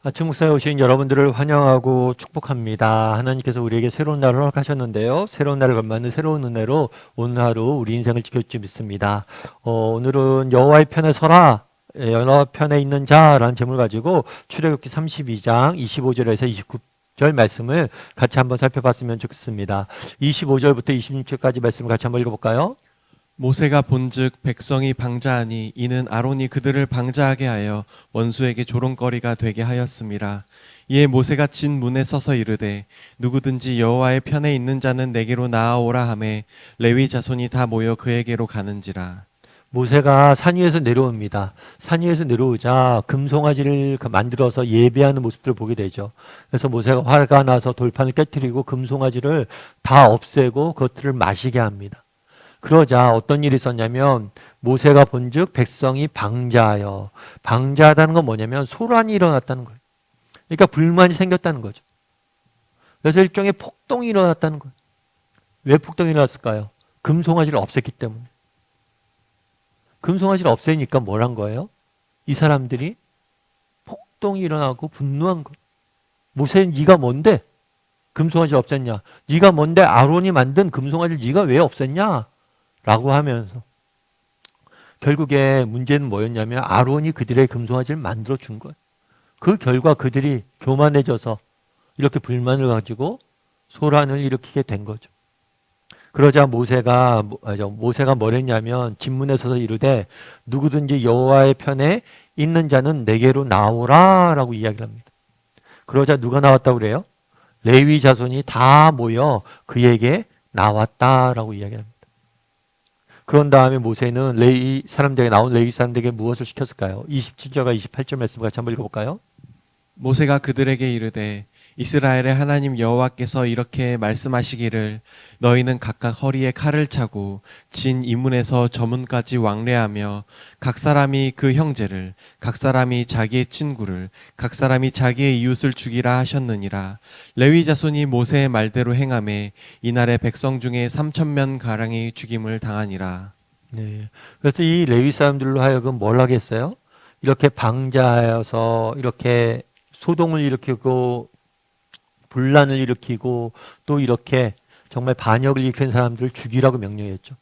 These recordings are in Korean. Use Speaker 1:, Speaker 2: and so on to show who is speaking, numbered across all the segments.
Speaker 1: 아침 목사에 오신 여러분들을 환영하고 축복합니다. 하나님께서 우리에게 새로운 날을 허락하셨는데요. 새로운 날을 걸맞는 새로운 은혜로 오늘 하루 우리 인생을 지켜줄지 믿습니다. 오늘은 여호와의 편에 서라, 여호와 편에 있는 자라는 제목을 가지고 출애굽기 32장 25절에서 29절 말씀을 같이 한번 살펴봤으면 좋겠습니다. 25절부터 26절까지 말씀을 같이 한번 읽어볼까요?
Speaker 2: 모세가 본즉 백성이 방자하니 이는 아론이 그들을 방자하게 하여 원수에게 조롱거리가 되게 하였음이라. 이에 모세가 진 문에 서서 이르되 누구든지 여호와의 편에 있는 자는 내게로 나아오라 하매 레위 자손이 다 모여 그에게로 가는지라.
Speaker 1: 모세가 산 위에서 내려옵니다. 산 위에서 내려오자 금송아지를 만들어서 예배하는 모습들을 보게 되죠. 그래서 모세가 화가 나서 돌판을 깨뜨리고 금송아지를 다 없애고 그것들을 마시게 합니다. 그러자 어떤 일이 있었냐면 모세가 본즉 백성이 방자하여, 방자하다는 건 뭐냐면 소란이 일어났다는 거예요. 그러니까 불만이 생겼다는 거죠. 그래서 일종의 폭동이 일어났다는 거예요. 왜 폭동이 일어났을까요? 금송아지를 없앴기 때문에. 금송아지를 없애니까 뭘 한 거예요? 이 사람들이 폭동이 일어나고 분노한 거예요. 모세, 네가 뭔데 금송아지를 없앴냐? 네가 뭔데 아론이 만든 금송아지를 네가 왜 없앴냐? 라고 하면서 결국에 문제는 뭐였냐면 아론이 그들의 금송아지를 만들어 준 거예요. 그 결과 그들이 교만해져서 이렇게 불만을 가지고 소란을 일으키게 된 거죠. 그러자 모세가 뭘 했냐면 진문에 서서 이르되 누구든지 여호와의 편에 있는 자는 내게로 나오라 라고 이야기를 합니다. 그러자 누가 나왔다고 그래요? 레위 자손이 다 모여 그에게 나왔다라고 이야기를 합니다. 그런 다음에 모세는 레위 사람들에게 나온 레위 사람들에게 무엇을 시켰을까요? 27절과 28절 말씀 같이 한번 읽어볼까요?
Speaker 2: 모세가 그들에게 이르되 이스라엘의 하나님 여호와께서 이렇게 말씀하시기를 너희는 각각 허리에 칼을 차고 진 이문에서 저문까지 왕래하며 각 사람이 그 형제를 각 사람이 자기의 친구를 각 사람이 자기의 이웃을 죽이라 하셨느니라. 레위 자손이 모세의 말대로 행하매 이날의 백성 중에 3,000명 가량이 죽임을 당하니라.
Speaker 1: 네. 그래서 이 레위 사람들로 하여금 뭘 하겠어요? 이렇게 방자하여서 이렇게 소동을 일으키고 분란을 일으키고 또 이렇게 정말 반역을 일으킨 사람들을 죽이라고 명령했죠.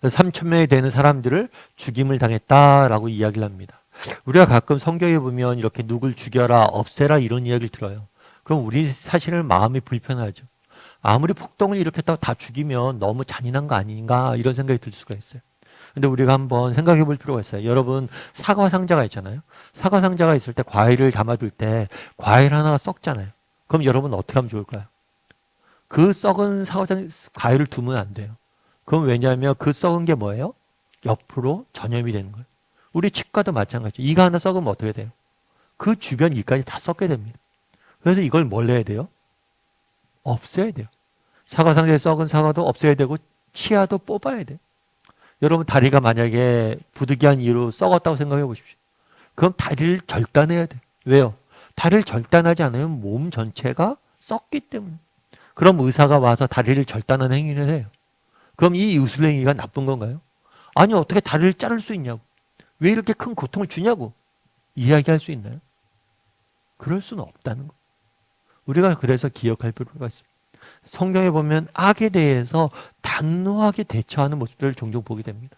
Speaker 1: 3,000명이 되는 사람들을 죽임을 당했다라고 이야기를 합니다. 우리가 가끔 성경에 보면 이렇게 누굴 죽여라, 없애라 이런 이야기를 들어요. 그럼 우리 사실은 마음이 불편하죠. 아무리 폭동을 일으켰다고 다 죽이면 너무 잔인한 거 아닌가 이런 생각이 들 수가 있어요. 근데 우리가 한번 생각해 볼 필요가 있어요. 여러분 사과 상자가 있잖아요. 사과 상자가 있을 때 과일을 담아둘 때 과일 하나가 썩잖아요. 그럼 여러분 어떻게 하면 좋을까요? 그 썩은 사과상 과일을 두면 안 돼요. 그럼 왜냐하면 그 썩은 게 뭐예요? 옆으로 전염이 되는 거예요. 우리 치과도 마찬가지죠. 이가 하나 썩으면 어떻게 돼요? 그 주변 이까지 다 썩게 됩니다. 그래서 이걸 뭘 해야 돼요? 없애야 돼요. 사과 상자에 썩은 사과도 없애야 되고 치아도 뽑아야 돼요. 여러분 다리가 만약에 부득이한 이유로 썩었다고 생각해 보십시오. 그럼 다리를 절단해야 돼요. 왜요? 다리를 절단하지 않으면 몸 전체가 썩기 때문에. 그럼 의사가 와서 다리를 절단하는 행위를 해요. 그럼 이 의술 행위가 나쁜 건가요? 아니 어떻게 다리를 자를 수 있냐고. 왜 이렇게 큰 고통을 주냐고 이야기할 수 있나요? 그럴 수는 없다는 거. 우리가 그래서 기억할 필요가 있습니다. 성경에 보면 악에 대해서 단호하게 대처하는 모습들을 종종 보게 됩니다.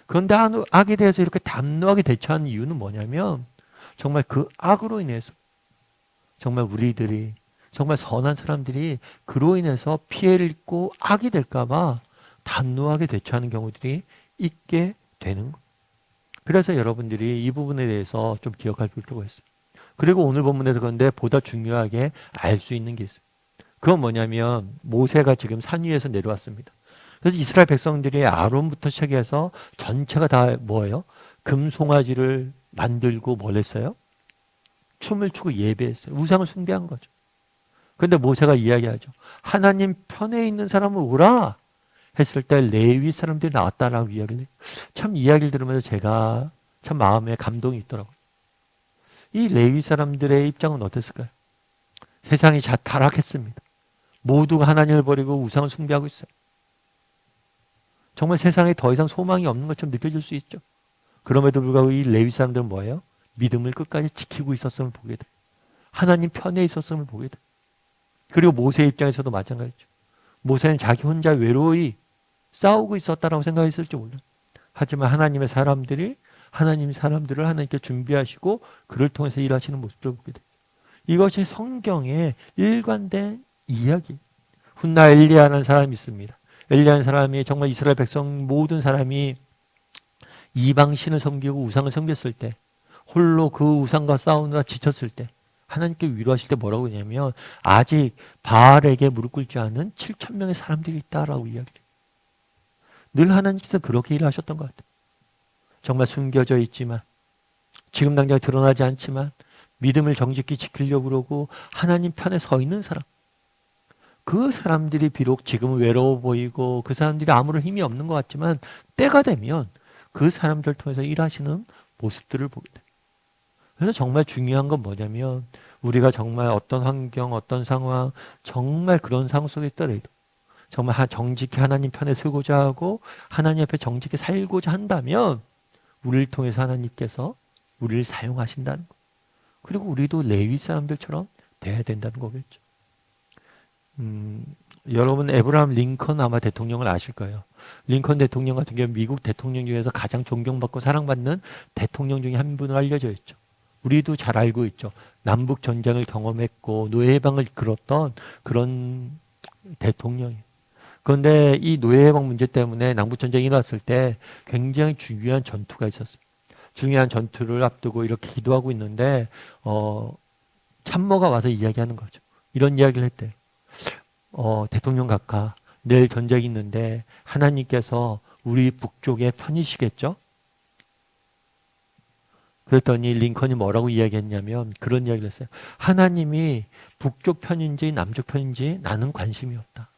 Speaker 1: 그런데 악에 대해서 이렇게 단호하게 대처하는 이유는 뭐냐면 정말 그 악으로 인해서 정말 우리들이 정말 선한 사람들이 그로 인해서 피해를 입고 악이 될까봐 단호하게 대처하는 경우들이 있게 되는 거예요. 그래서 여러분들이 이 부분에 대해서 좀 기억할 필요가 있어요. 그리고 오늘 본문에서 그런데 보다 중요하게 알 수 있는 게 있어요. 그건 뭐냐면 모세가 지금 산 위에서 내려왔습니다. 그래서 이스라엘 백성들이 아론부터 시작해서 전체가 다 뭐예요? 금송아지를 만들고 뭘 했어요? 춤을 추고 예배했어요. 우상을 숭배한 거죠. 그런데 모세가 이야기하죠. 하나님 편에 있는 사람은 오라 했을 때 레위 사람들이 나왔다라고 이야기를 해요. 참 이야기를 들으면서 제가 참 마음에 감동이 있더라고요. 이 레위 사람들의 입장은 어땠을까요? 세상이 타락했습니다. 모두가 하나님을 버리고 우상을 숭배하고 있어요. 정말 세상에 더 이상 소망이 없는 것처럼 느껴질 수 있죠. 그럼에도 불구하고 이 레위 사람들은 뭐예요? 믿음을 끝까지 지키고 있었음을 보게 돼요. 하나님 편에 있었음을 보게 돼. 그리고 모세 입장에서도 마찬가지죠. 모세는 자기 혼자 외로이 싸우고 있었다라고 생각했을지 몰라요. 하지만 하나님의 사람들이 하나님의 사람들을 하나님께 준비하시고 그를 통해서 일하시는 모습을 보게 돼요. 이것이 성경의 일관된 이야기. 훗날 엘리야라는 사람이 있습니다. 엘리야라는 사람이 정말 이스라엘 백성 모든 사람이 이방신을 섬기고 우상을 섬겼을 때, 홀로 그 우상과 싸우느라 지쳤을 때, 하나님께 위로하실 때 뭐라고 하냐면 아직 바알에게 무릎 꿇지 않은 7,000명의 사람들이 있다라고 이야기해요. 늘 하나님께서 그렇게 일하셨던 것 같아요. 정말 숨겨져 있지만, 지금 당장 드러나지 않지만 믿음을 정직히 지키려고 그러고 하나님 편에 서 있는 사람, 그 사람들이 비록 지금은 외로워 보이고 그 사람들이 아무런 힘이 없는 것 같지만 때가 되면 그 사람들 통해서 일하시는 모습들을 보게 돼요. 그래서 정말 중요한 건 뭐냐면 우리가 정말 어떤 환경, 어떤 상황, 정말 그런 상황 속에 있더라도 정말 정직히 하나님 편에 서고자 하고 하나님 앞에 정직히 살고자 한다면 우리를 통해서 하나님께서 우리를 사용하신다는 거. 그리고 우리도 레위 사람들처럼 돼야 된다는 거겠죠. 여러분 에브라함 링컨 아마 대통령을 아실 거예요. 링컨 대통령 같은 경우 미국 대통령 중에서 가장 존경받고 사랑받는 대통령 중에 한 분으로 알려져 있죠. 우리도 잘 알고 있죠. 남북 전쟁을 경험했고 노예 해방을 이끌었던 그런 대통령이에요. 그런데 이 노예 해방 문제 때문에 남북 전쟁이 일어났을 때 굉장히 중요한 전투가 있었어요. 중요한 전투를 앞두고 이렇게 기도하고 있는데 참모가 와서 이야기하는 거죠. 이런 이야기를 했대요. 대통령 각하 내일 전쟁이 있는데 하나님께서 우리 북쪽에 편이시겠죠? 그랬더니 링컨이 뭐라고 이야기했냐면 그런 이야기를 했어요. 하나님이 북쪽 편인지 남쪽 편인지 나는 관심이 없다.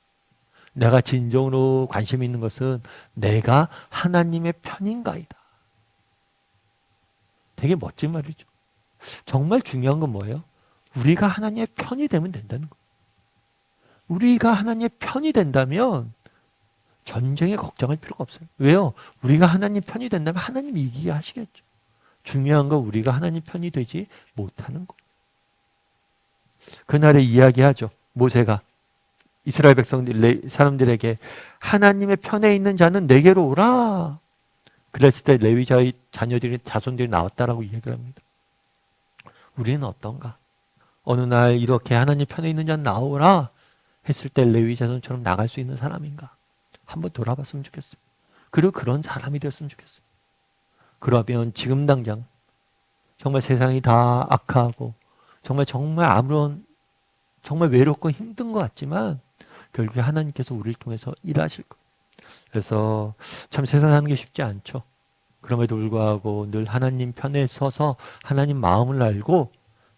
Speaker 1: 내가 진정으로 관심이 있는 것은 내가 하나님의 편인가이다. 되게 멋진 말이죠. 정말 중요한 건 뭐예요? 우리가 하나님의 편이 되면 된다는 거예요. 우리가 하나님의 편이 된다면 전쟁에 걱정할 필요가 없어요. 왜요? 우리가 하나님 편이 된다면 하나님이 이기게 하시겠죠. 중요한 건 우리가 하나님 편이 되지 못하는 거. 그날에 이야기하죠. 모세가 이스라엘 백성들 사람들에게 하나님의 편에 있는 자는 내게로 오라. 그랬을 때 레위자의 자녀들이 자손들이 나왔다라고 이야기를 합니다. 우리는 어떤가? 어느 날 이렇게 하나님 편에 있는 자는 나오라 했을 때 레위 자손처럼 나갈 수 있는 사람인가? 한번 돌아봤으면 좋겠어요. 그리고 그런 사람이 되었으면 좋겠어요. 그러면 지금 당장 정말 세상이 다 악하고 정말 아무런 정말 외롭고 힘든 것 같지만 결국에 하나님께서 우리를 통해서 일하실 거예요. 그래서 참 세상 사는 게 쉽지 않죠. 그럼에도 불구하고 늘 하나님 편에 서서 하나님 마음을 알고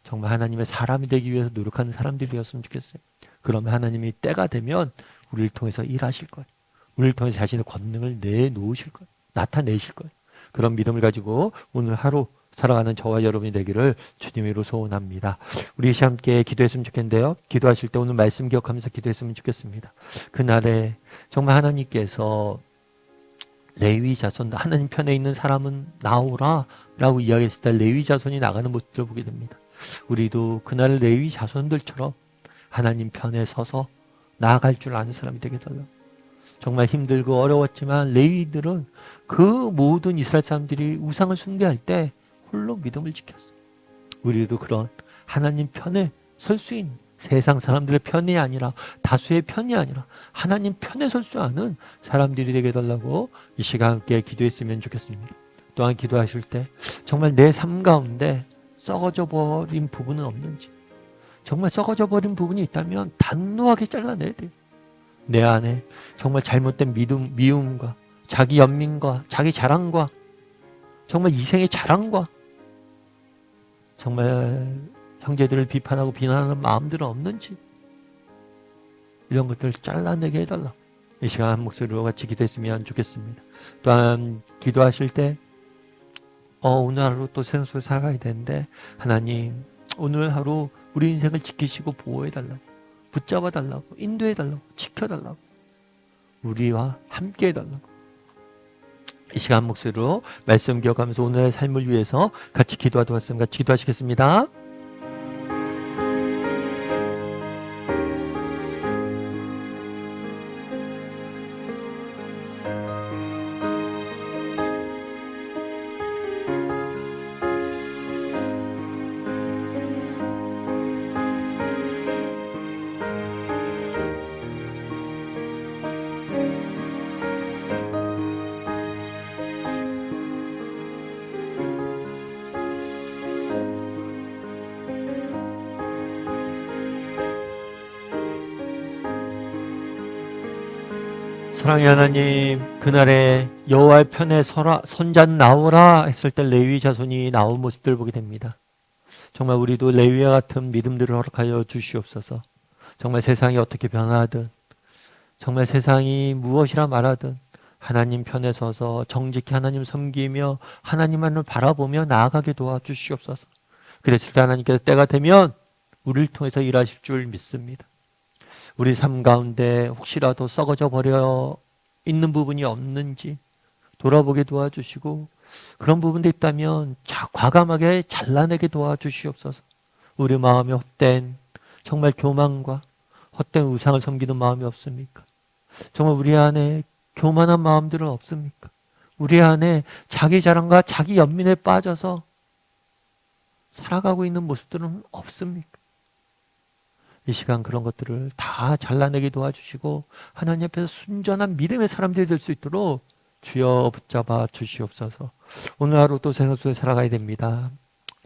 Speaker 1: 정말 하나님의 사람이 되기 위해서 노력하는 사람들이었으면 좋겠어요. 그러면 하나님이 때가 되면 우리를 통해서 일하실 거예요. 우리를 통해서 자신의 권능을 내놓으실 거예요. 나타내실 거예요. 그런 믿음을 가지고 오늘 하루 살아가는 저와 여러분이 되기를 주님으로 소원합니다. 우리 함께 기도했으면 좋겠는데요. 기도하실 때 오늘 말씀 기억하면서 기도했으면 좋겠습니다. 그날에 정말 하나님께서 레위 자손, 하나님 편에 있는 사람은 나오라 라고 이야기했을 때 레위 자손이 나가는 모습을 보게 됩니다. 우리도 그날 레위 자손들처럼 하나님 편에 서서 나아갈 줄 아는 사람이 되게 달라고. 정말 힘들고 어려웠지만 레위들은 그 모든 이스라엘 사람들이 우상을 숭배할 때 홀로 믿음을 지켰어요. 우리도 그런 하나님 편에 설 수 있는 세상 사람들의 편이 아니라 다수의 편이 아니라 하나님 편에 설 수 있는 사람들이 되게 해달라고 이 시간 함께 기도했으면 좋겠습니다. 또한 기도하실 때 정말 내 삶 가운데 썩어져 버린 부분은 없는지, 정말 썩어져 버린 부분이 있다면 단호하게 잘라내야 돼요. 내 안에 정말 잘못된 미움과 자기 연민과 자기 자랑과 정말 이생의 자랑과 정말 형제들을 비판하고 비난하는 마음들은 없는지 이런 것들을 잘라내게 해달라. 이 시간 한 목소리로 같이 기도했으면 좋겠습니다. 또한 기도하실 때 오늘 하루 또 세상 속에 살아가야 되는데 하나님 오늘 하루 우리 인생을 지키시고 보호해달라고, 붙잡아달라고, 인도해달라고, 지켜달라고, 우리와 함께해달라고. 이 시간 목소리로 말씀 기억하면서 오늘의 삶을 위해서 같이 기도하도록 하겠습니다. 같이 기도하시겠습니다. 사랑의 하나님, 그날에 여호와의 편에 서라, 선잔 나오라 했을 때 레위 자손이 나온 모습들 보게 됩니다. 정말 우리도 레위와 같은 믿음들을 허락하여 주시옵소서. 정말 세상이 어떻게 변하든, 정말 세상이 무엇이라 말하든 하나님 편에 서서 정직히 하나님 섬기며 하나님만을 바라보며 나아가게 도와주시옵소서. 그랬을 때 하나님께서 때가 되면 우리를 통해서 일하실 줄 믿습니다. 우리 삶 가운데 혹시라도 썩어져 버려 있는 부분이 없는지 돌아보게 도와주시고, 그런 부분도 있다면 과감하게 잘라내게 도와주시옵소서. 우리 마음에 헛된 정말 교만과 헛된 우상을 섬기는 마음이 없습니까? 정말 우리 안에 교만한 마음들은 없습니까? 우리 안에 자기 자랑과 자기 연민에 빠져서 살아가고 있는 모습들은 없습니까? 이 시간 그런 것들을 다 잘라내게 도와주시고 하나님 앞에서 순전한 믿음의 사람들이 될 수 있도록 주여 붙잡아 주시옵소서. 오늘 하루도 생활 속에 살아가야 됩니다.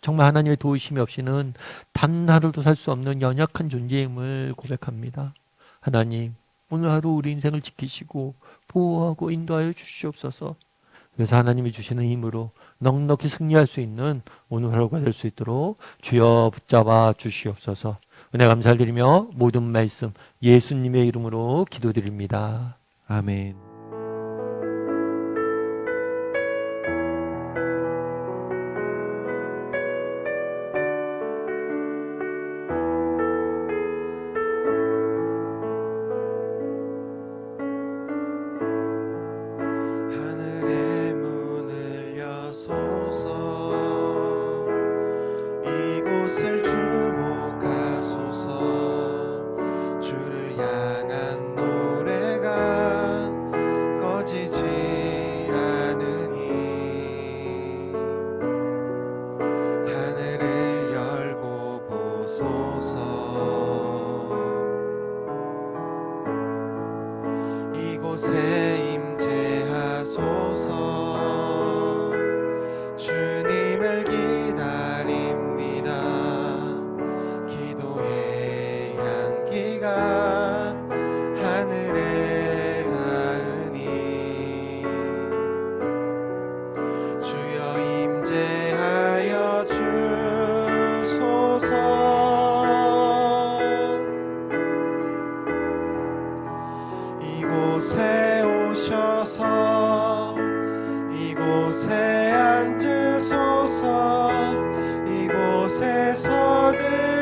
Speaker 1: 정말 하나님의 도우심이 없이는 단 하루도 살 수 없는 연약한 존재임을 고백합니다. 하나님, 오늘 하루 우리 인생을 지키시고 보호하고 인도하여 주시옵소서. 그래서 하나님이 주시는 힘으로 넉넉히 승리할 수 있는 오늘 하루가 될 수 있도록 주여 붙잡아 주시옵소서. 은혜 감사를 드리며 모든 말씀 예수님의 이름으로 기도드립니다.
Speaker 2: 아멘.
Speaker 3: 하늘의 문을 여소서 이곳을 주목하소서 주를 향한 노래가 꺼지지 않으니 하늘을 열고 보소서 이곳에 임재하소서 주님을 기다립니다 기도의 향기가 하늘에 닿으니 주여 임재하여 주소서 이곳에 오셔서 이곳에 앉으소서 이곳에서 늘